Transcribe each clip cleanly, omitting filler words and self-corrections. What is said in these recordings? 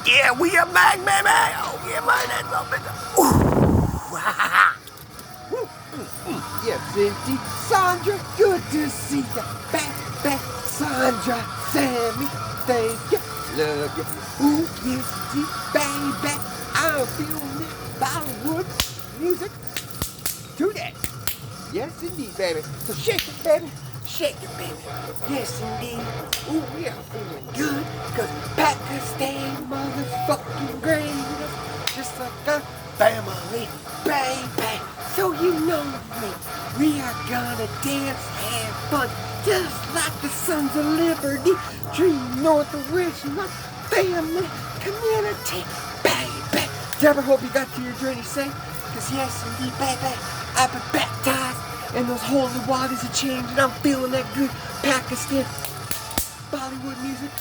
Yeah, we are back, baby. Oh, yeah, man, that's up in the... Ooh, Yes, indeed. Sandra, good to see you. Back, Sandra, Sammy, thank you, love you. Ooh, yes, indeed, baby. I'm feeling that Bollywood music today. Yes, indeed, baby. So shake it, baby. Shake it, baby. Yes, indeed. Ooh, we are feeling good. Because Pakistan motherfucking great. Just like a family, baby. So you know me. We are gonna dance, have fun. Just like the Sons of Liberty. Dream North of Richmond. Family, community, baby. Do you ever hope you got to your journey safe? Because yes, indeed, baby. I've been baptized in those holy waters of change, and I'm feeling that good Pakistan Bollywood music.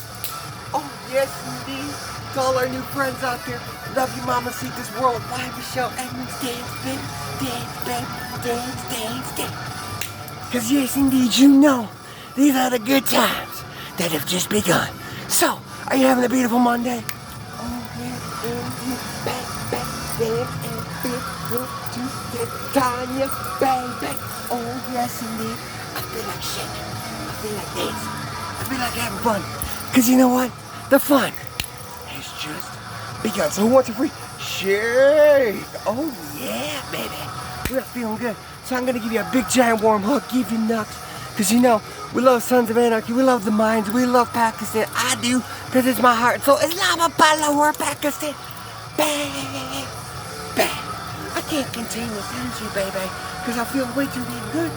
Oh yes, indeed. To all our new friends out there, love you, Mama. See this worldwide Michelle Edmonds dance, baby, dance. Because yes, indeed, you know, these are the good times that have just begun. So, are you having a beautiful Monday? Oh yes, indeed, back, dance and feel good to get Tanya, baby. Oh yes, indeed. I feel like shaking. I feel like dancing. I feel like having fun. Because you know what? The fun has just begun. So who wants a free shake? Oh yeah, baby. We're feeling good. So I'm going to give you a big giant warm hug. Give you nuts. Because you know, we love Sons of Anarchy. We love the Minds. We love Pakistan. I do. Because it's my heart. So Islamabad or Pakistan. Bang. Bang. I can't contain this energy, baby. Because I feel way too damn good.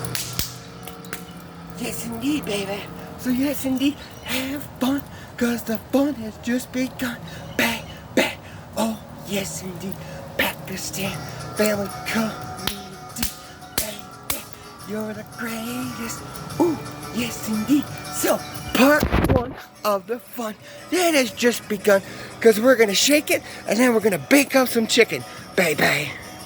Yes, indeed, baby. So yes, indeed, have fun, cause the fun has just begun. Bang, bang. Oh, yes, indeed, Pakistan family community. Bang, bang. You're the greatest. Ooh, yes, indeed. So, part one of the fun that has just begun, cause we're gonna shake it and then we're gonna bake up some chicken, baby.